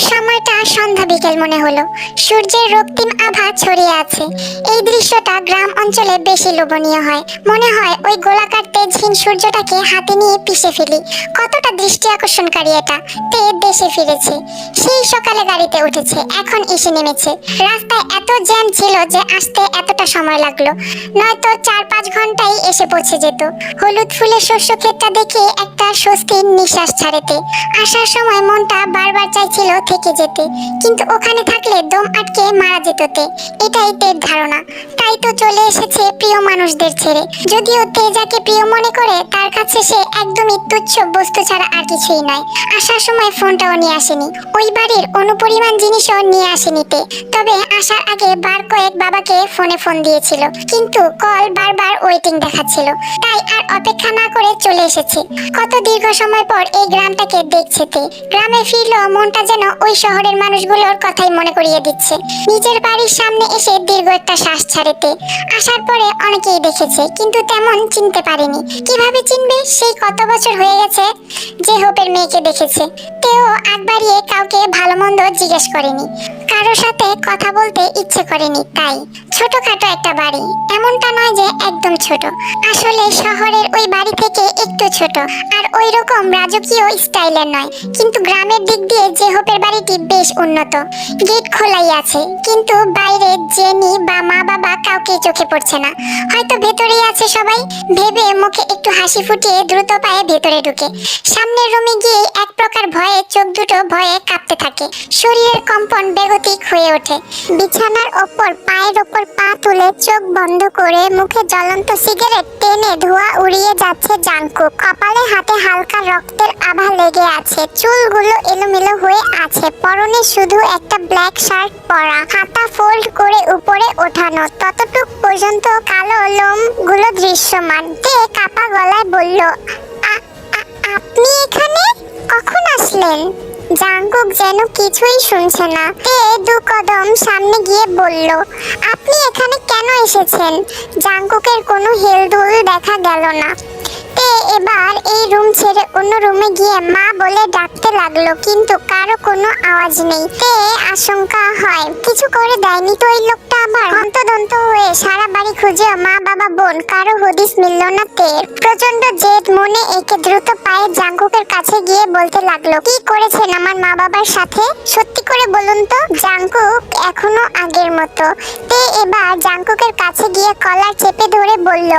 সময়টা সন্ধ্যা বিকেল মনে হলো। সূর্যের রক্তিম আভা ছড়িয়ে আছে। এই দৃশ্যটা গ্রাম অঞ্চলে বেশি লোভনীয় হয়। মনে হয় ওই গোলাকার তেজহীন সূর্যটাকে হাতে নিয়ে পিষে ফেলি। কতটা দৃষ্টি আকর্ষণকারী এটা। তে দেশে ফিরেছে, সেই সকালে গাড়িতে উঠেছে, এখন এসে নেমেছে। রাস্তায় এত জ্যাম ছিল যে আসতে এতটা সময় লাগলো, নয়তো 4-5 ঘন্টায় এসে পৌঁছে যেত। হলুদ ফুলের শস্য ক্ষেতটা দেখে একটা স্বস্তির নিঃশ্বাস ছাড়েতে। আসার সময় মনটা বারবার চাইছিল থেকে যেতে, কিন্তু ওখানে থাকলে দম আটকে মারা যেততে। এটাই তের ধারণা। তাই তো চলে এসেছে প্রিয় মানুষদের ছেড়ে। যদিও তে যাকে প্রিয় মনে করে তার কাছে সে একদমই তুচ্ছ বস্তু ছাড়া আর কিছুই নয়। আসার সময় ফোনটাও নিয়ে আসেনি, ওই বাড়ির অনুপরিমাণ জিনিসও নিয়ে আসেনি তে। তবে আসার আগে বার কয়েক বাবাকে ফোন দিয়েছিল, কিন্তু কল বারবার ওয়েটিং দেখাচ্ছিল। তাই আর অপেক্ষা না করে চলে এসেছে। কত দীর্ঘ সময় পর এই গ্রামটাকে দেখছে তে। গ্রামে ফিরলো মনটা যেন ওই শহরের মানুষগুলোর কথাই মনে করিয়ে দিচ্ছে। নিজের বাড়ির সামনে এসে দীর্ঘ একটা শ্বাস ছাড়েতে। আসার পরে অনেকেই দেখেছে, কিন্তু তেমন চিনতে পারেনি। কিভাবে চিনবে? সেই কত বছর হয়ে গেছে যে হোপের মেয়েকে দেখেছে। তেও আগ বাড়িয়ে কাউকে ভালো মন্দ জিজ্ঞেস করেনি, কারো সাথে কথা বলতে ইচ্ছে করেনি। তাই ছোটখাটো একটা বাড়ি, এমনটা নয় যে একদম ছোট, আসলে শহরের ওই বাড়ি থেকে একটু ছোট, আর ওই রকম রাজকীয় স্টাইলের নয়। কিন্তু গ্রামের দিক দিয়ে যে হোপের বাড়িটি বেশ উন্নত। গেট খোলাই আছে, কিন্তু বাইরে জেনি বা মা বাবা কাউকে চোখে পড়ছে না। হয়তো ভেতরেই আছে সবাই ভেবে মুখে একটু হাসি ফুটিয়ে দ্রুত পায়ে ভেতরে ঢুকে। সামনের রুমে গিয়ে এক প্রকার ভয়ে চোখ দুটো ভয়ে কাঁপতে থাকে। শরীরের কম্পন বেগতিক হয়ে ওঠে। বিছানার ওপর পায়ের ওপর পা তুলে চোখ বন্ধ করে মুখে জ্বলন্ত সিগারেট টেনে ধোঁয়া উড়িয়ে যাচ্ছে জাংকুক। কপালে হাতে হালকা রক্তের আভা লেগে আছে, চুলগুলো এলোমেলো হয়ে আছে। পরনে শুধু একটা ব্ল্যাক শার্ট পরা, হাতা ফোল্ড করে উপরে ওঠানো, ততটুক পর্যন্ত কালো লোম গুলো দৃশ্যমান। তে কাপা গলায় বলল, আপনি এখানে কখন আসলেন? জাংকুক যেন কিছুই শুনছে না। তে 2 কদম সামনে গিয়ে বলল, আপনি এখানে কেন এসেছেন? জাংকুকের কোনো হেলদোল দেখা গেল না। তে এবার এই রুম ছেড়ে অন্য রুমে গিয়ে মা বলে ডাকতে লাগলো, কিন্তু কারো কোনো আওয়াজ নেই। তে আশঙ্কা হয় কিছু করে দেয়নি তো এই লোকটা আবার। হন্তদন্ত হয়ে সারা বাড়ি খুঁজে মা বাবা বোন কারো হদিস মিলল না তে। প্রচন্ড জেদ মনে একে দ্রুত পায়ে জাংকুকের কাছে গিয়ে বলতে লাগলো, কি করেছেন আমার মা বাবার সাথে? সত্যি করে বলুন তো। জাংকুক এখনো আগের মতো। তে এবার জাংকুকের কাছে গিয়ে কলার চেপে ধরে বলল,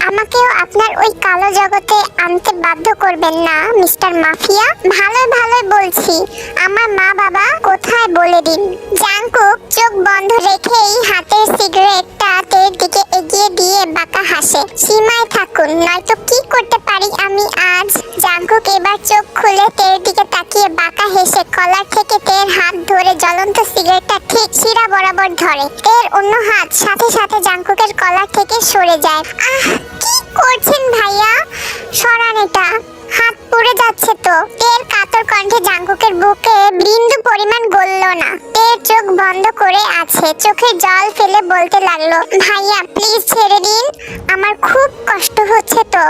আমাকেও আপনার ওই কালো জগতে আনতে বাধ্য করবেন না মিস্টার মাফিয়া। ভালোই ভালোই বলছি, আমার মা বাবা কোথায় বলে দিন। জাংকুক চোখ বন্ধ রেখেই হাতের সিগারেটটা তের দিকে এগিয়ে দিয়ে বাঁকা হাসে। সীমায় থাকুন, নয়তো কি করতে পারি আমি আজ। জাংকুক এবার চোখ খুলে তের দিকে তাকিয়ে বাঁকা হেসে কলার থেকে তের হাত ধরে জ্বলন্ত সিগারেটটা ঠিক শিরা বরাবর ধরে। তের অন্য হাত সাথে সাথে জাংকুকের কলার থেকে সরে যায়। কি করছেন ভাইয়া? সরান এটা, হাত পুড়ে যাচ্ছে তো। তের কাতর কণ্ঠে জাংকুকের বুকে বিন্দু পরিমাণ গলল না। তের চোখ বন্ধ করে আছে, চোখে জল ফেলে বলতে লাগলো, ভাইয়া প্লিজ ছেড়ে দিন, আমার খুব কষ্ট হচ্ছে তো।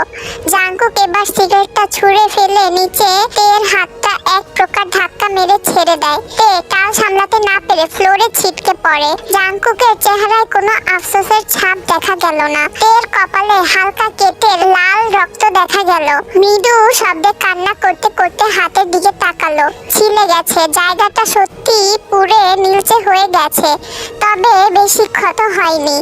জাংকুক এবার সিগারেটটা ছুঁড়ে ফেলে নিচে তের হাতটা এক প্রকার ধাক্কা মেরে ছেড়ে দেয়। তে কাল সামলাতে না পেরে ফ্লোরে ছিটকে পড়ে। জাংকুকের চেহারায় কোনো আফসোসের ছাপ দেখা গেল না। তের কপালে হালকা কেটে লাল রক্ত দেখা গেল। মৃদু শব্দে কান্না করতে করতে হাতের দিকে তাকালো। ছিলে গেছে, জায়গাটা সত্যি পুড়ে নীলচে হয়ে গেছে, তবে বেশি ক্ষত হয়নি।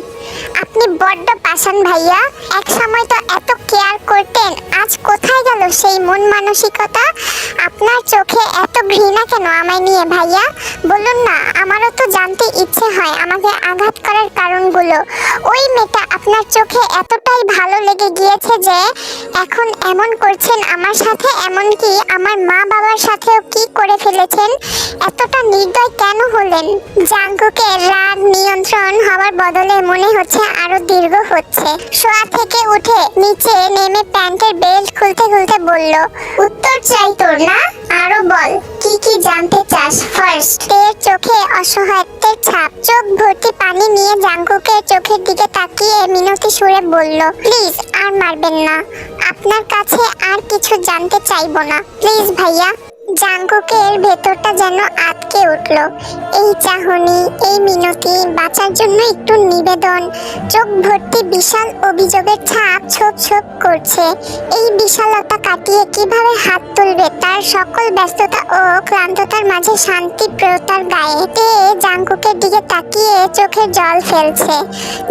আপনি বড্ড পাষাণ ভাইয়া, এক সময় তো এত কেয়ার করতেন, আজ কোথায় গেল সেই মন মানসিকতা? আপনার চোখে এত ঘৃণা কেন আমায় নিয়ে ভাইয়া? বলুন না, আমারও তো জানতে ইচ্ছে হয় আমাকে আঘাত করার কারণগুলো। ওই মেয়েটা আপনার চোখে এতটাই ভালো লেগে গিয়েছে যে এখন এমন করছেন আমার সাথে, এমনকি আমার মা বাবার সাথেও কি করে ফেলেছেন? এতটা নির্দয় কেন হলেন? জাংকুকের রাগ নিয়ন্ত্রণ হওয়ার বদলে মনে হচ্ছে আরো দীর্ঘ হচ্ছে। শোয়া থেকে উঠে নিচে নেমে প্যান্টের বেল্ট খুলতে খুলতে বলল, বলল, উত্তর চাই তোর না? আরো বল, কি কি জানতে চাস ফার্স্ট? তের চোখে অসহায়ত্বের ছাপ। চোখ ভর্তি পানি নিয়ে জাঙ্কুকের চোখের দিকে তাকিয়ে মিনতি সুরে বলল, প্লিজ আর মারবেন না, আপনার কাছে আর কিছু জানতে চাইবো না, প্লিজ ভাইয়া। জাঙ্কুকের ভেতরটা যেন আটকে উঠল। এই চাহনি, এই মিনতি, বাঁচার জন্য একটু নিবেদন। চোখ ভর্তি বিশাল অভিযোগের ছাপ ছোপ ছোপ করছে। এই বিশালতা কাটিয়ে কিভাবে হাত তুলবে তার সকল ব্যস্ততা ও ক্লান্ততার মাঝে শান্তি প্রিয়তার গায়ে। তে জাঙ্কুকের দিকে তাকিয়ে চোখের জল ফেলছে।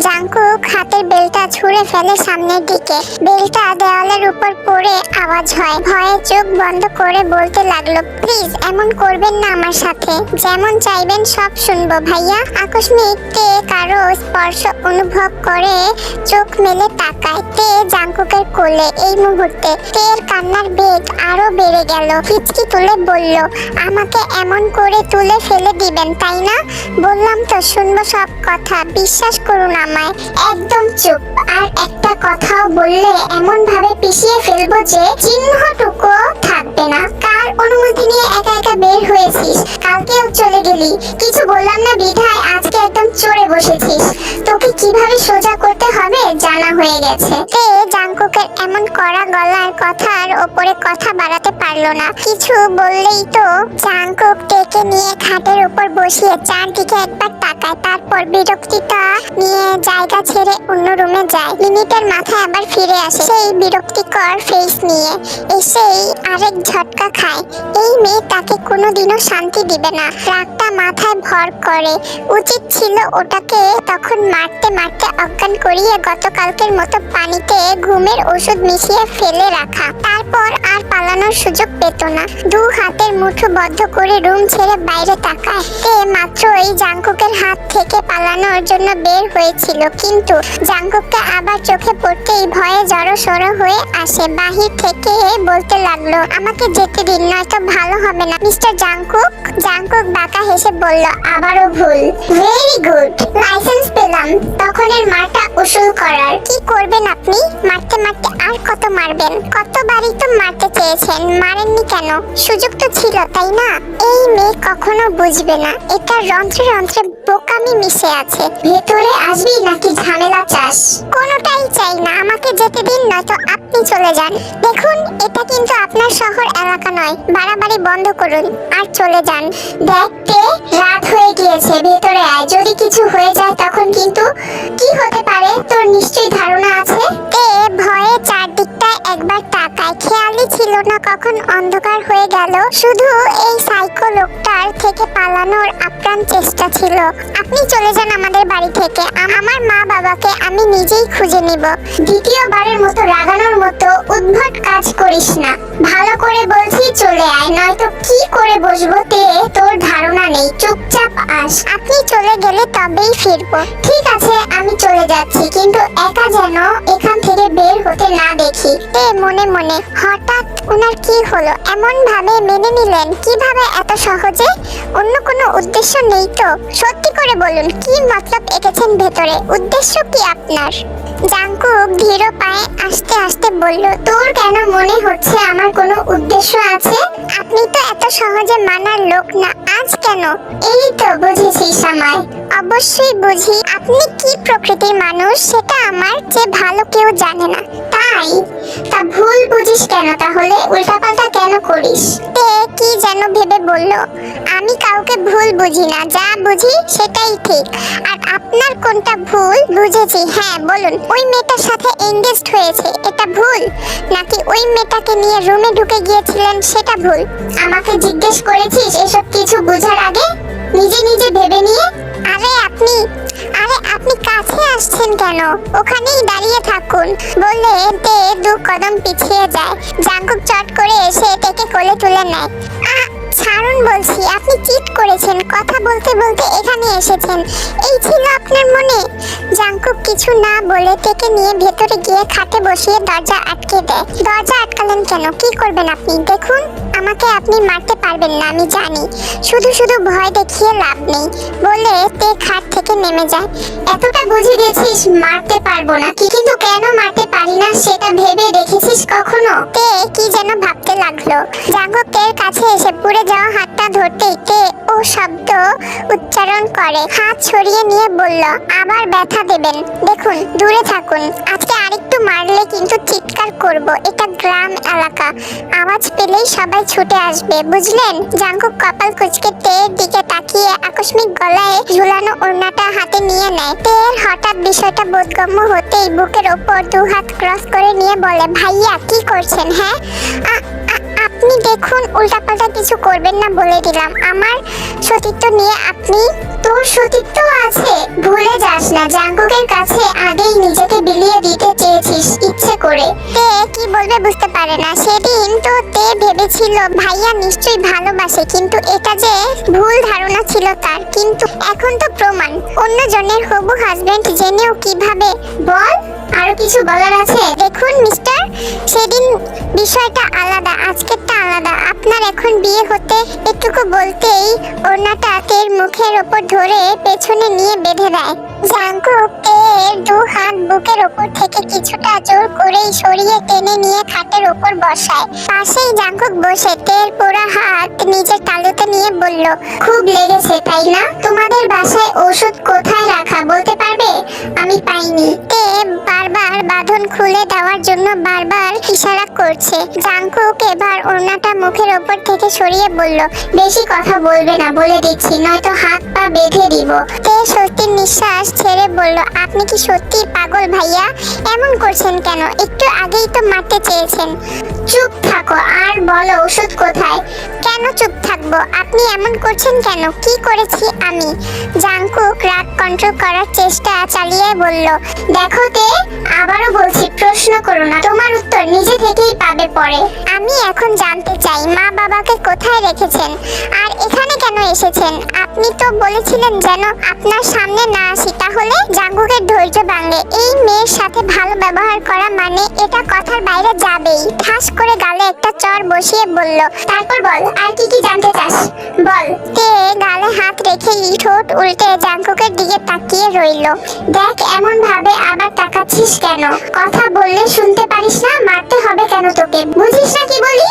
জাঙ্কুক হাতের বেলটা ছুঁড়ে ফেলে সামনের দিকে। বেলটা দেওয়ালের উপর পড়ে আওয়াজ হয়। ভয়ে চোখ বন্ধ করে বলতে লাগলো, প্লিজ এমন করবেন না আমার সাথে, যেমন চাইবেন সব শুনবো ভাইয়া। আকস্মিক তে কারো স্পর্শ অনুভব করে চোখ মেলে তাকায়। তে জাঙ্কুকের কোলে। এই মুহূর্তে তের কান্নার বেগ আরো বেড়ে গেল। হিচকি তুলে বলল, আমাকে এমন করে তুলে ফেলে দিবেন তাই না? বললাম তো শুনবো সব কথা, বিশ্বাস করুন আমায়। একদম চুপ, আর একটা কথাও বললে এমন ভাবে পিষিয়ে ফেলবো যে চিহ্নটুকু থাকবে না। কার অনুমতি নিয়ে একা একা বের হয়েছিস? কালকেও চলে গেলি, কিছু বললাম না বিধায় আজকে একদম চড়ে বসেছিস। তোকে কিভাবে সোজা করতে হবে জানা হয়ে গেছে। তে জাঙ্কুকের এমন কড়া গলার কথার ওপরে কথা বাড়াতে পারলো না। কিছু বললেই তো। জাঙ্কুক টেকে নিয়ে খাটের উপর বসিয়ে চারদিকে একবার তাকায়, তারপর বিরক্তিটা নিয়ে জায়গা ছেড়ে অন্য রুমে যায়। মিনিটের মাথায় আবার ফিরে আসে সেই বিরক্তিকর ফেস নিয়ে। এসেই আরেক ঝটকা খায়। এই মেয়ে তাকে কোনোদিনও শান্তি দিবে না। রাগটা মাথায় ভর করে। উচিত ছিল ওটাকে তখন মারতে মারতে অজ্ঞান করিয়ে গতকালকের মতো পানিতে ঘুমের ওষুধ মিশিয়ে ফেলে রাখা। তারপর আর পালানোর সুযোগ পেত না। দু হাতের মুঠো বদ্ধ করে রুম ছেড়ে বাইরে তাকায়। তে মাত্রই জাঙ্কুকের হাত থেকে পালানোর জন্য বের হয়েছিল, কিন্তু জাঙ্কুককে আবার চোখে পড়তেই ভয়ে জড়সড় হয়ে আসে। বাহির থেকে বলতে লাগলো, আমাকে যেতে দিন, নয়তো ভালো হবে না মিস্টার জাঙ্কুক। জাঙ্কুক বাঁকা হেসে বলল, আবারও ভুল। ভেরি গুড, লাইসেন্স পেলাম তখনের মারটা উসুল করার। কি করবেন আপনি? মারতে মারতে আর কত মারবেন? কতবারই তো মারতে চেয়েছেন, মারেননি কেন? সুযোগ তো ছিল তাই না? এই মেয়ে কখনো বুঝবে না, এটা যন্ত্রে যন্ত্রে বোকামি মিশে আছে। ভেতরে আসবি নাকি ঝামেলা চাস? কোনোটাই চাই না, আমাকে যেতে দিন, নয়তো আপনি চলে যান। দেখুন, এটা কিন্তু আপনার শহর এলাকা নয়, বাড়াবাড়ি বন্ধ করুন আর চলে যান। দেখতে রাত হয়ে গিয়েছে, ভেতরে আয়। যদি কিছু হয়ে যায় তখন কিন্তু কি হতে পারে তোর নিশ্চয়ই ধারণা আছে। তে ভয়ে চারদিকটায় একবার তাকায়। খেয়ালই ছিল না কখন অন্ধকার হয়ে গেল। শুধু এই সাইকো লোকটার থেকে পালানোর আপ্রাণ চেষ্টা ছিল। আপনি চলে যান আমাদের বাড়ি থেকে, আমার মা বাবাকে আমি নিজেই খুঁজে নিব। দ্বিতীয়বারের মতো রাগানোর মতো উদ্ভট কাজ করিস না। ভালো করে বলছি চলে আয়, নয়তো কি করে বসবো তে তোর ধারণা নেই। চুপচাপ আস। আপনি চলে গেলে তবেই ফিরবো। ঠিক আছে, আমি চলে যাচ্ছি, কিন্তু একা যেন এখান থেকে বের হতে না দেখি। তে মনে মনে, হঠাৎ ওনার কি হলো? এমন ভাবে মেনে নিলেন কিভাবে এত সহজে? অন্য কোনো উদ্দেশ্য নেই তো? সত্যি করে বলুন, কি মতলব এঁকেছেন ভেতরে? উদ্দেশ্য কি আপনার? জাঙ্কুক ধীর পায়ে আস্তে আস্তে বলল, তোর কেন মনে হচ্ছে আমার কোনো উদ্দেশ্য আছে? আপনি তো এত সহজে মানার লোক না, আজ কেন? এই তো বুঝেছিস আমায়। অবশ্যই বুঝি। আপনি কি প্রকৃতির মানুষ সেটা আমার চেয়ে ভালো কেউ জানে না। তাই? তা ভুল বুঝিস কেন তাহলে? উল্টাপাল্টা কেন করিস? তে কি যেন ভেবে বলল, আমি কাউকে ভুল বুঝি না, যা বুঝি সেটাই ঠিক। আর আপনার কোনটা ভুল? বুঝেছি, হ্যাঁ বলুন। ওই মেয়েটার সাথে এনগেজড হয়েছে, এটা ভুল? নাকি ওই মেয়েটাকে নিয়ে রুমে ঢুকে গিয়েছিলেন, সেটা ভুল? আমাকে জিজ্ঞেস করেছিস এসব কিছু বোঝার আগে? নিজে নিজে ভেবে নিয়ে। আরে আপনি কাছে আসছেন কেন? ওখানেই দাঁড়িয়ে থাকুন বলে তে দু কদম পিছিয়ে যায়। জাঙ্কুক চট করে এসে তেকে কোলে তুলে নেয়। ছাড়ুন বলছি, আপনি চিট করেছেন, কথা বলতে বলতে এখানে এসেছেন, এই ছিল আপনার মনে? জাঙ্কুক কিছু না বলে তেকে নিয়ে ভেতরে গিয়ে খাটে বসিয়ে দরজা আটকে দেয়। দরজা আটকালেন কেন? কি করবেন আপনি? দেখুন, আমাকে আপনি মারতে পারবেন না আমি জানি, শুধু শুধু ভয় দেখিয়ে লাভ নেই বলে তে খাট থেকে নেমে যায়। এতটা বুঝে গেছিস মারতে পারবো না, কিন্তু কেন মারতে পারি না সেটা ভেবে দেখেছিস কখনো? তে কি যেন ভাবতে লাগলো। জাঙ্কুক তের কাছে এসে পুড়ে যাওয়া হাতটা ধরতেই তে ও শব্দ উচ্চারণ করে হাত ছড়িয়ে নিয়ে বলল, আবার ব্যথা দেবেন? দেখুন দূরে থাকুন, আজকে আরেকটু মারলে কিন্তু চিৎকার করব। এটা গ্রাম এলাকা, আওয়াজ পেলেই সবাই ছুটে আসবে, বুঝলেন? জাঙ্কুক কপাল কুঁচকে তের দিকে তাকিয়ে আকস্মিক গলায় ঝুলানো ওড়নাটা হাতে নিয়ে নেয়। তের হঠাৎ বিষয়টা বোধগম্য হতেই বুকের ওপর দু হাত ক্রস করে নিয়ে বলে, ভাইয়া কি করছেন? হ্যাঁ আপনি দেখুন, উল্টাপাল্টা কিছু করবেন না বলে দিলাম। আমার সতীত্ব নিয়ে আপনি, তোর সতীত্ব আছে ভুলে যাস না। জাঙ্কুকের কাছে আগেই নিজেকে বিলিয়ে দিতে চেয়েছিস ইচ্ছে করে। তে কি বলবে বুঝতে পারে না। সেদিন তো তে ভেবেছিল ভাইয়া নিশ্চয়ই ভালোবাসে, কিন্তু এটা যে ভুল ধারণা ছিল তার। কিন্তু এখন তো প্রমাণ, অন্যজনের হবু হাজবেন্ড জেনেও কিভাবে। বল, আরো কিছু বলার আছে? দেখুন মিস্টার, সেদিন বিষয়টা আলাদা, আজকেরটা আলাদা। আপনার এখন বিয়ে হতে এটুকু বলতেই ওড়নাটা তের মুখের ওপর ধরে পেছনে নিয়ে বেঁধে দেয়। জাঙ্কুক তের দু হাত বুকের ওপর থেকে কিছুটা জোর করেই সরিয়ে টেনে নিয়ে খাটের ওপর বসায়। পাশেই জাঙ্কুক বসে তের পুরো হাত নিজের তালুতে নিয়ে বলল, খুব লেগেছে তাই না? তোমাদের বাসায় ওষুধ কোথায় রাখা বলতে পারবে? আমি পাইনি। তে বারবার বাঁধন খুলে দেওয়ার জন্য বারবার ইশারা করছে। জাঙ্কুক এবার ওড়নাটা মুখের ওপর থেকে সরিয়ে বলল, বেশি কথা বলবে না বলে দিচ্ছি, নয়তো হাত পা বেঁধে দিব। তে স্বস্তির নিঃশ্বাস ছেড়ে বলল, আপনি কি সত্যি পাগল ভাইয়া? এমন করছেন কেন? একটু আগেই তো মারতে চেয়েছেন। চুপ থাকো আর বলো ওষুধ কোথায়? কেন চুপ থাকবো? আপনি এমন করছেন কেন? কি করেছি আমি? জাঙ্কুক রাগ কন্ট্রোল করার চেষ্টা চালিয়ে বলল, দেখো তে, আবারও বলছি প্রশ্ন করো না, তোমার উত্তর নিজে থেকেই পাবে পরে। আমি এখন জানতে চাই মা বাবাকে কোথায় রেখেছেন আর এখানে কেন এসেছেন? আপনি তো বলেছিলেন যেন আপনার সামনে না আসি। তাহলে? জাঙ্কুকের ধৈর্য ভাঙে। এই মেয়ের সাথে ভালো ব্যবহার করা মানে এটা কথার বাইরে যাবেই। ঠাস করে গালে একটা চড় বসিয়ে বলল, তারপর বল আর কি কি জানতে চাস বল। তে গালে হাত রেখেই ঠোঁট উল্টে জাঙ্কুকের দিকে তাকিয়ে রইল। দেখ এমন ভাবে আবার তাকাচ্ছিস কেন? কথা বললে শুনতে পারিস না? মারতে হবে কেন তোকে? বুঝিস না কি বলি?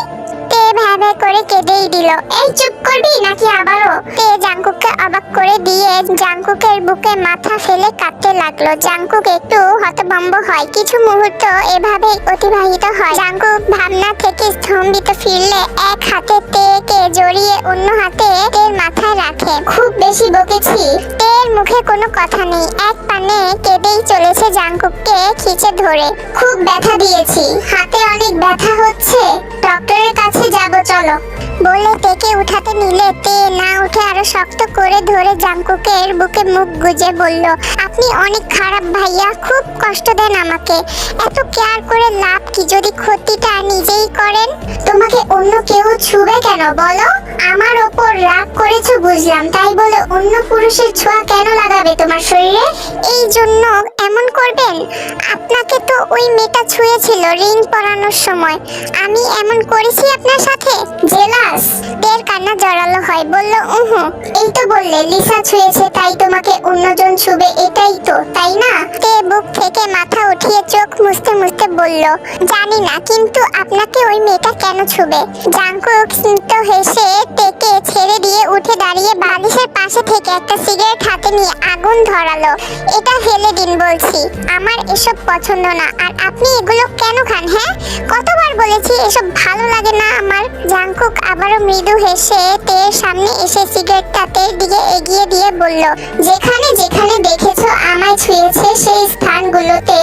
তে ভ্যাভ্যা করে কেঁদেই দিল। এই চুপ করবি নাকি আবারও? তে জাঙ্কুককে অবাক করে দিয়ে জাঙ্কুকের বুকে মাথা ফেলে কাঁদতে লাগলো। জাঙ্কুক একটু হতভম্ব হয়। কিছু মুহূর্ত এভাবেই অতিবাহিত হয়। জাঙ্কুক ভাবনা থেকে স্তম্ভিত ফিরলে এক হাতে তেকে জড়িয়ে অন্য হাতে তের মাথায় রাখে। খুব বেশি বকেছি? তের মুখে কোনো কথা নেই, এক পানে কেঁদেই চলেছে জাঙ্কুককে খিচে ধরে। খুব ব্যথা দিয়েছি, হাতে অনেক ব্যথা হচ্ছে, ডক্টরের কাছে যাব চলো বলে তেকে উঠাতে নিলে তে না উঠে আরো শক্ত করে ধরে জাঙ্কুকের বুকে মুখ গুজে বলল, আপনি অনেক খারাপ ভাইয়া, খুব কষ্ট দেন আমাকে। এত কেয়ার করে লাভ কি যদি ক্ষতিটা নিজেই করেন? তোমাকে অন্য কেউ ছুবে কেন বলো? আমার ওপর রাগ করেছো বুঝলাম, তাই বলে অন্য পুরুষের ছোঁয়া কেন লাগাবে তোমার শরীরে? এই জন্য এমন করবেন? আপনাকে তো ওই মেয়েটা ছুঁয়েছিল রিং পরানোর সময়। আমি এমন করেছি আপনার সাথে? জেলাস? তের কান্না জড়ালো হয়। বলল, এই তো বললে লিসা ছুঁয়েছে তাই তোমাকে অন্যজন ছুবে, এটাই তো তাই না? তে বুক থেকে মাথা উঠিয়ে চোখ মুছতে মুছতে বলল, জানি না, কিন্তু আপনাকে ওই মেয়েটা কেন ছুবে? জাঙ্কুক স্মিত হেসে তেকে ছেড়ে দিয়ে উঠে দাঁড়িয়ে বালিশের পাশে থেকে একটা সিগারেট হাতে নিয়ে আগুন ধরালো। এটা ফেলে দিন বলছি, আমার এসব পছন্দ না। আর আপনি এগুলো কেন খান? হ্যাঁ, কতবার বলেছি এসব ভালো লাগে না আমার। জাঙ্কুক আবারও মৃদু হেসে তের সামনে এসে সিগারেটটা তের দিকে এগিয়ে দিয়ে বলল, যেখানে যেখানে দেখেছো আমায় ছুঁয়েছে সেই স্থানগুলোতে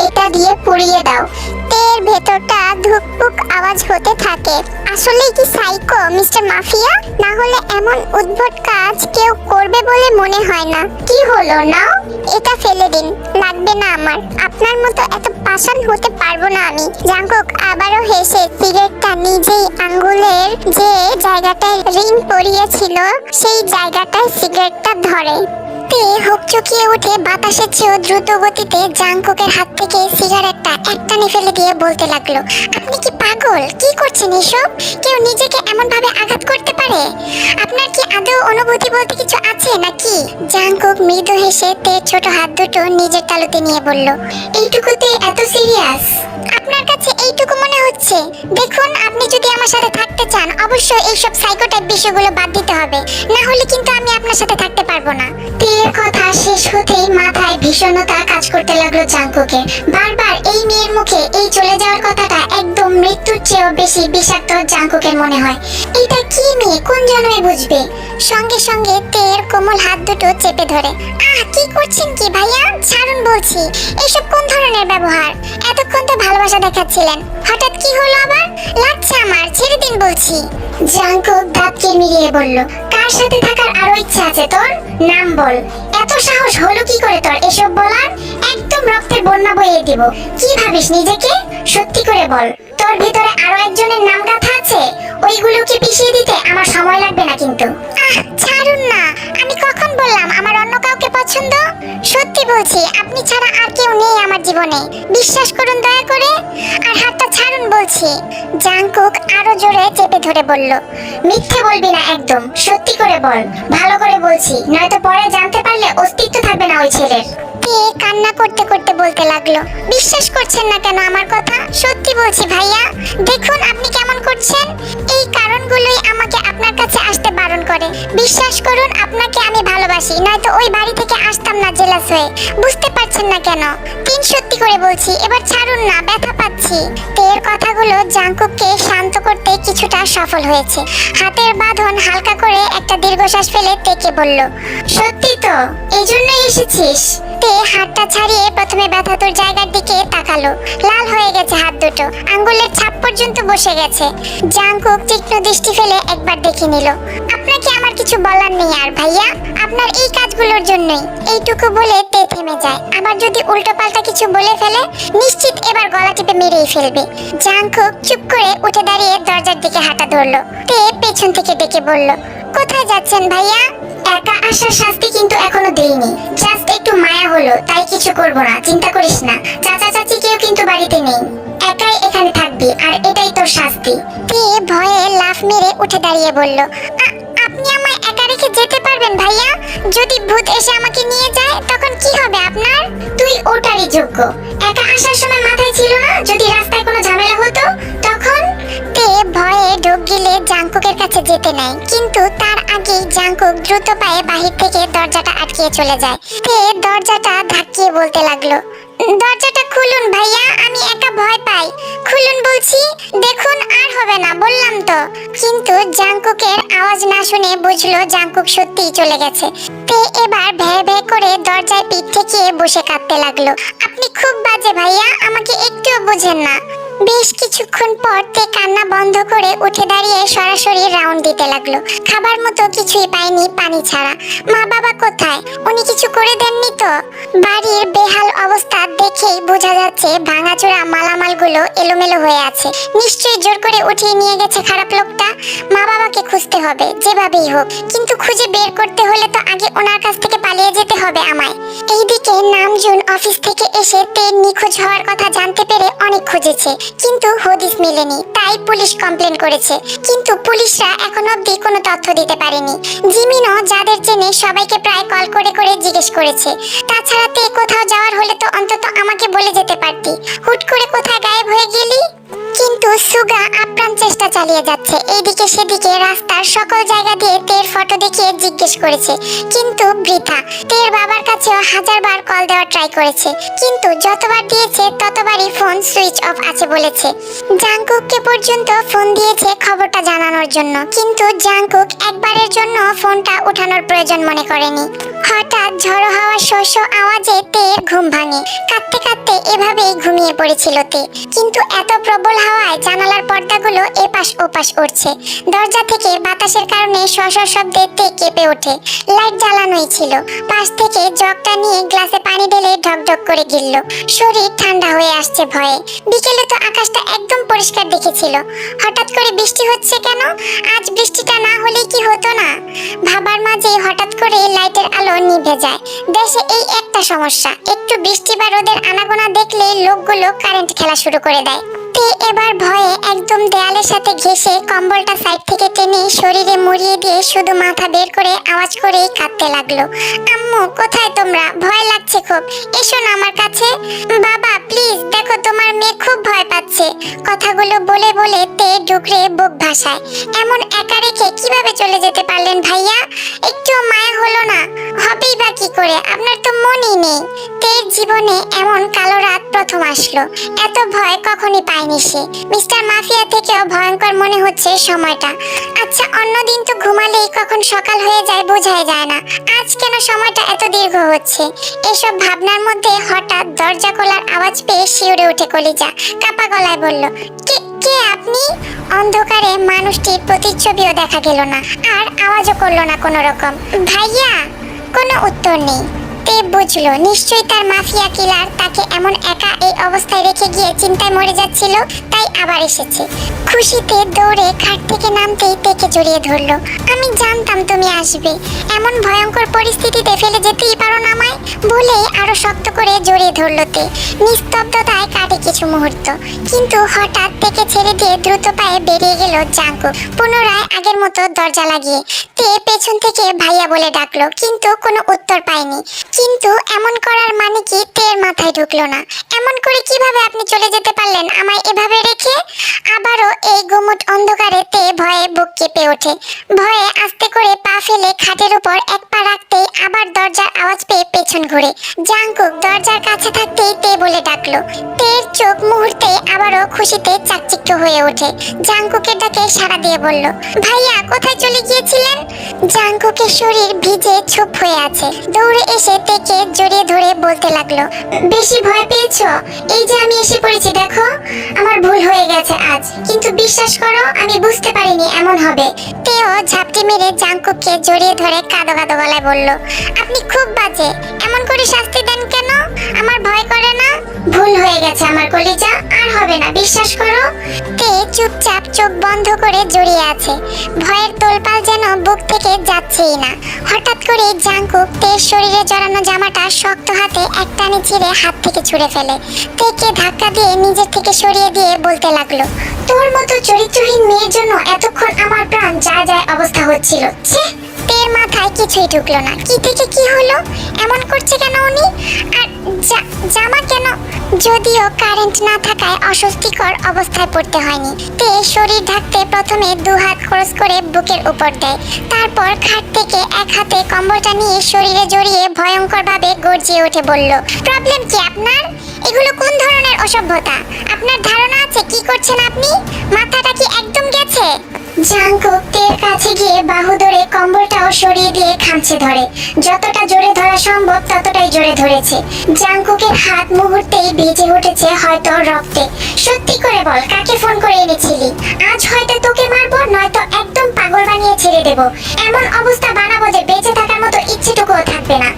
এটা দিয়ে পুড়িয়ে দাও। তের ভেতরটা ধুকপুক আওয়াজ হতে থাকে। আসলেই কি সাইকো মিস্টার মাফিয়া? না হলে এমন উদ্ভট কাজ কেউ করবে বলে মনে হয় না। কি হলো নাও? এটা ফেলে দিন, লাগবে না আমার। আপনার মতো এত পাষাণ হতে পারবো না আমি। জাঙ্কুক আবারও হেসে সিগারেটটা নিজেই আঙ্গুলের যে জায়গাটায় রিং পরিয়েছিল সেই জায়গাটায় সিগারেটটা ধরে। তে হকচকিয়ে উঠে বাতাসের চেয়েও দ্রুত গতিতে জাংকুকের হাত থেকে সিগারেটটা একটানে ফেলে দিয়ে বলতে লাগলো, আপনি কি পাগল? কি করছেন এসব? কেউ নিজেকে এমন ভাবে আঘাত করতে পারে? আপনার কি আদৌ অনুভূতি বলতে কিছু আছে নাকি? জাংকুক মৃদু হেসে তের ছোট হাত দুটো নিজের তালুতে নিয়ে বলল, এইটুকুতে এত সিরিয়াস? আপনার কাছে এইটুকু মনে হচ্ছে? দেখুন, আপনি যদি আমার সাথে থাকতে চান অবশ্যই এইসব সাইকোটাইপ বিষয়গুলো বাদ দিতে হবে, না হলে কিন্তু আমি আপনার সাথে থাকতে পারবো না। তের কথা শেষ হতেই মাথায় ভীষণতা কাজ করতে লাগলো জাংকুকের। বারবার এই মেয়ের মুখে এই চলে যাওয়ার কথাটা একদম মৃত্যুর চেয়েও বেশি বিষাক্ত জাংকুকের মনে হয়। এটা কি মেয়ে, কোন জন্মে বুঝবে? সঙ্গে সঙ্গে তের কোমল হাত দুটো চেপে ধরে, কি করছেন কি ভাইয়া? ছাড়ুন বলছি। এসব কোন ধরনের ব্যবহার? এতক্ষণ তো ভালোবাসা দেখাচ্ছিলেন, হঠাৎ কি হলো আবার? লাগছে আমার, ছেড়ে দিন বলছি। জাংকুক দাঁত মিলিয়ে বলল, কার সাথে থাকার আরো ইচ্ছা আছে তোর? নাম বল। এত সাহস হলো কি করে তোর এসব বলার? একদম রক্তের বন্যা বইয়ে দিব। কি ভাবিস নিজেকে? সত্যি করে বল, তোর ভিতরে আরো একজনের নাম গাঁথা আছে? ওইগুলোকে পিষিয়ে দিতে আমার সময় লাগবে না কিন্তু। ছাড়ুন না, আমি কখন বললাম আমার অন্য কাউকে পছন্দ? সত্যি বলছি, আপনি ছাড়া আর কেউ নেই আমার জীবনে, বিশ্বাস করুন দয়া করে। আর হাতটা ছাড়ুন বলছি। জাংকুক আরো জোরে চেপে ধরে বলল, মিথ্যে বলবি না একদম, সত্যি করে বল। ভালো করে বলছি, নয়তো পরে জানতে পারলে অস্তিত্ব থাকবে না ওই ছেলের। তে কান্না করতে করতে বলতে লাগলো, বিশ্বাস করছেন না কেন আমার কথা? সত্যি বলছি ভাইয়া। দেখুন আপনি কেমন করছেন। এই কারণগুলোই আমাকে আপনার কাছে আসতে বারণ করে। বিশ্বাস করুন, আপনাকে আমি ভালোবাসি, নয়তো ওই বাড়ি থেকে আসতাম না জেলাস হয়ে। বুঝতে পারছেন না কেন? সত্যি করে বলছি, এবার ছাড়ুন না, ব্যথা পাচ্ছি। তের কথাগুলো জাংকুককে শান্ত করতে কিছুটা সফল হয়েছে। হাতের বাঁধন হালকা করে একটা দীর্ঘশ্বাস ফেলে তেকে বলল, সত্যি তো? এই জন্যই এসেছিস? তে হাতটা ছাড়িয়ে প্রথমে ব্যথাতুর জায়গার দিকে তাকালো। লাল হয়ে গেছে হাত দুটো, আঙ্গুলের ছাপ পর্যন্ত বসে গেছে। জাংকুক তীক্ষ্ণ দৃষ্টি ফেলে একবার দেখে নিল। আপনাকে আমার কিছু বলার নেই আর ভাইয়া, আপনার এই কাজগুলোর জন্যই। এইটুকু বলে তে থেমে যায়। আবার যদি উল্টো পাল্টা কিছু বলে ফেলে, নিশ্চিত এবার গলা টিপে মেরেই ফেলবে। জাংকুক চুপ করে উঠে দাঁড়িয়ে দরজার দিকে হাঁটা ধরলো। তে পেছন থেকে ডেকে বলল, কোথায় যাচ্ছেন ভাইয়া? একা আসার শাস্তি কিন্তু এখনো দেইনি, জাস্ট একটু মায়া হলো, তাই কিছু করব না, চিন্তা করিস না। চাচা চাচি কেউ কিন্তু বাড়িতে নেই, একাই এখানে থাকবি, আর এটাই তোর শাস্তি। তে ভয়ে লাফ মেরে উঠে দাঁড়িয়ে বলল, আপনি আমায় একা রেখে যেতে পারবেন ভাইয়া? যদি ভূত এসে আমাকে নিয়ে যায় তখন কি হবে আপনার? তুই ওটারই যোগ্য। একা আসার সময় মাথায় ছিল না যদি রাস্তায় কোনো ঝামেলা হতো তখন? তে ভয়ে ঢোক গিলে জাংকুকের কাছে যেতে নেয়, কিন্তু তার আগেই জাংকুক দ্রুত পায়ে বাহির থেকে দরজাটা আটকিয়ে চলে যায়। তে দরজাটা ধাক্কিয়ে বলতে লাগলো, দরজাটা খুলুন ভাইয়া, আমি একা ভয় পাই, খুলুন বলছি। দেখুন আর হবে না, বললাম তো। কিন্তু জাংকুকের আওয়াজ না শুনে বুঝলো জাংকুক সত্যিই চলে গেছে। তে এবার ভ্যাঁ ভ্যাঁ করে দরজায় পিঠ ঠেকিয়ে বসে কাঁদতে লাগলো, আপনি খুব বাজে ভাইয়া, আমাকে একটুও বুঝেন না। বেশ কিছুক্ষণ পর তে কান্না বন্ধ করে উঠে দাঁড়িয়ে সরাসরি রাউন্ড দিতে লাগলো। খাবার মতো কিছুই পায়নি পানি ছাড়া। মা বাবা কোথায়? উনি কিছু করে দেননি তো? বাড়ির বেহাল অবস্থা দেখেই বোঝা যাচ্ছে ভাঙাচোরা মালামালগুলো এলোমেলো হয়ে আছে। নিশ্চয়ই জোর করে উঠিয়ে নিয়ে গেছে খারাপ লোকটা। মা বাবাকে খুঁজতে হবে যেভাবেই হোক, কিন্তু খুঁজে বের করতে হলে তো আগে ওনার কাছ থেকে পালিয়ে যেতে হবে আমায়। এইদিকে নামজুন অফিস থেকে এসে তে নিখোঁজ হওয়ার কথা জানতে পেরে অনেক খুঁজেছে, কিন্তু হদিস মেলেনি, তাই পুলিশ কমপ্লেন করেছে। কিন্তু পুলিশরা এখন অবধি কোনো তথ্য দিতে পারেনি। জিমিনও যাদের চেনে সবাইকে প্রায় কল করে করে জিজ্ঞেস করেছে। তাছাড়া তে কোথাও যাওয়ার হলে তো অন্তত আমাকে বলে যেতে পারতি, হুট করে কোথায় গায়েব হয়ে গেলি? কিন্তু সুগা আপ্রাণ চেষ্টা চালিয়ে যাচ্ছে। এইদিকে সেদিকে রাস্তার সকল জায়গা দিয়ে তের ফটো দেখিয়ে জিজ্ঞেস করেছে, কিন্তু বৃথা। তের বাবার কাছেও হাজারবার কল দেওয়ার ট্রাই করেছে, কিন্তু যতবার দিয়েছে ততবারই ফোন সুইচ অফ আছে বলেছে। জাংকুককে পর্যন্ত ফোন দিয়েছে খবরটা জানানোর জন্য, কিন্তু জাংকুক একবারের জন্য ফোনটা উঠানোর প্রয়োজন মনে করেনি। হঠাৎ ঝড়ো হাওয়ার শস্য আওয়াজে তের ঘুম ভাঙে। কাঁদতে কাঁদতে এভাবেই ঘুমিয়ে পড়েছিল তে, কিন্তু এত প্রবল হাওয়ায় জানালার পর্দাগুলো এপাশ ওপাশ উঠছে। দরজা থেকে বাতাসের কারণে শশর শব্দে তে কেঁপে ওঠে। লাইট জ্বালানোই ছিল। পাশ থেকে জগটা নিয়ে গ্লাসে পানি ঢেলে ঢকঢক করে গিলল। শরীর ঠান্ডা হয়ে আসছে ভয়ে। বিকেলে তো আকাশটা একদম পরিষ্কার পরিষ্কার দেখেছিল। হঠাৎ করে বৃষ্টি হচ্ছে কেন? আজ বৃষ্টিটা না হলে কি হতো না? ভাবার মাঝে হঠাৎ করে লাইটের আলো নিভে যায়। দেশে এই একটা সমস্যা, একটু বৃষ্টি বা রোদের আনাগোনা দেখলে লোকগুলো কারেন্ট খেলা শুরু করে দেয়। তে এবার ভয়ে একদম দেয়ালের সাথে ঘেঁষে কম্বলটা সাইড থেকে টেনে শরীরে মুড়িয়ে দিয়ে শুধু মাথা বের করে আওয়াজ করেই কাঁদতে লাগলো। আম্মু কোথায় তোমরা? ভয় লাগছে খুব, এসো না আমার কাছে। বাবা প্লিজ দেখো তোমার মেয়ে খুব ভয় পাচ্ছে। কথাগুলো বলে বলে তে ডুকরে বুক ভাসায়। এমন একা রেখে কিভাবে চলে যেতে পারলেন ভাইয়া? একটু মায়া হলো না? হবেই বা কি করে, আপনার তো মনই নেই। তের জীবনে এমন কালো রাত প্রথম আসলো। এত ভয় কখনই পায়নি সে। মিস্টার মাফিয়া থেকেও ভয়ঙ্কর মনে হচ্ছে সময়টা। আচ্ছা অন্যদিন তো ঘুমালেই কখন সকাল হয়ে যায় বোঝাই যায় না, আজ কেন সময়টা এত দীর্ঘ হচ্ছে? এসব ভাবনার মধ্যে হঠাৎ দরজা খোলার আওয়াজ পেয়ে শিউরে উঠে কলিজা কাপা গলায় বলল, কে কে আপনি? অন্ধকারে মানুষটির প্রতিচ্ছবিও দেখা গেল না, আর আওয়াজও করলো না কোনো রকম। ভাইয়া? কোনো উত্তর নেই। তে বুঝলো নিশ্চয়ই তার মাফিয়া কিলার তাকে এমন একা এই অবস্থায় রেখে গিয়ে চিন্তায় মরে যাচ্ছিল, তাই আবার এসেছে। খুশিতে দৌড়ে খাট থেকে নামতেই তেকে জড়িয়ে ধরলো। আমি জানতাম তুমি আসবে, এমন ভয়ঙ্কর পরিস্থিতিতে ফেলে যেতেই পারো না আমায়, বলেই আরো শক্ত করে জড়িয়ে ধরলো তে। নিস্তব্ধতায় কাটে কিছু মুহূর্ত, কিন্তু হঠাৎ তেকে ছেড়ে দিয়ে দ্রুত পায়ে বেরিয়ে গেল জাঙ্কুক, পুনরায় আগের মতো দরজা লাগিয়ে। তে পেছন থেকে ভাইয়া বলে ডাকলো, কিন্তু কোনো উত্তর পায়নি। কিন্তু এমন করার মানে কি তের মাথায় ঢুকলো না। এমন করে কিভাবে আপনি চলে যেতে পারলেন আমায় এভাবে রেখে? আবারও এই গুমুট অন্ধকারে তে ভয়ে বুক কেঁপে ওঠে। ভয়ে আস্তে করে পা ফেলে খাটের উপর এক পা রাখতেই আবার দরজার আওয়াজ পেয়ে পেছন ঘুরে। জাঙ্কুক দরজার কাছে থাকতেই তে বলে ডাকলো। তের চোখ মুহূর্তে আবারও খুশিতে চাকচিক্য হয়ে ওঠে। জাঙ্কুকের ডাকে সাড়া দিয়ে বলল, ভাইয়া কোথায় চলে গিয়েছিলেন? জাঙ্কুকের শরীর ভিজে ছোপ হয়ে আছে। দৌড়ে এসে তেকে জড়িয়ে ধরে বলতে লাগলো, বেশি ভয় পেয়েছো? এই যে আমি এসে পড়েছি দেখো, আমার ভুল হয়ে গেছে আজ, কিন্তু বিশ্বাস করো আমি বুঝতে পারিনি এমন হবে। তেও ঝাপটি মেরে জাঙ্কুককে জড়িয়ে ধরে কাঁদো কাঁদো গলায় বলল, আপনি খুব বাজে, এমন করে শাস্তি দেন কেন? আমার ভয় করে না? ভুল হয়ে গেছে আমার কলিজা, আর হবে না, বিশ্বাস করো। তে চুপচাপ চোখ বন্ধ করে জড়িয়ে আছে। ভয়ের তোলপাল যেন বুক থেকে যাচ্ছেই না। হঠাৎ করে জাঙ্কুক তের শরীরে জড়ানো জামাটা শক্ত হাতে একটানে ছিঁড়ে হাত থেকে ছুঁড়ে ফেলে। তেকে ধাক্কা দিয়ে নিজের থেকে সরিয়ে দিয়ে বলতে লাগলো, তোর মতো চরিত্রহীন মেয়ের জন্য এতক্ষণ আমার প্রাণ যায় যায় অবস্থা হচ্ছিল। ছে! তের মাথায় কিছুই ঢুকলো না। কি থেকে কি হলো? এমন করছে কেন উনি? আর জামা কেন? যদিও কারেন্ট না থাকায় অস্বস্তিকর অবস্থায় পড়তে হয়নি। তে শরীর ঢাকতে প্রথমে দুহাত খরচ করে বুকের উপর দেয়, তারপর খাট থেকে এক হাতে কম্বলটা নিয়ে শরীরে জড়িয়ে ভয়ঙ্করভাবে গর্জিয়ে উঠে বলল, প্রবলেম কি আপনার? এগুলো কোন ধরনের অসভ্যতা? আপনার ধারণা আছে কি করছেন আপনি? মাথাটা কি একদম গেছে? জাঙ্কুক তের কাছে গিয়ে বাহু ধরে কম্বলটাও সরিয়ে দিয়ে খামচে ধরে। যতটা জোরে ধরা সম্ভব ততটাই জোরে ধরেছে। জাঙ্কুকের হাত মুহূর্তেই ভিজে উঠেছে হয়তো রক্তে। সত্যি করে বল, কাকে ফোন করে এনেছিলি? আজ হয়তো তোকে মারবো, নয়তো একদম পাগল বানিয়ে ছেড়ে দেব। এমন অবস্থা বানাবো যে বেঁচে থাকার মতো ইচ্ছেটুকুও থাকবে না।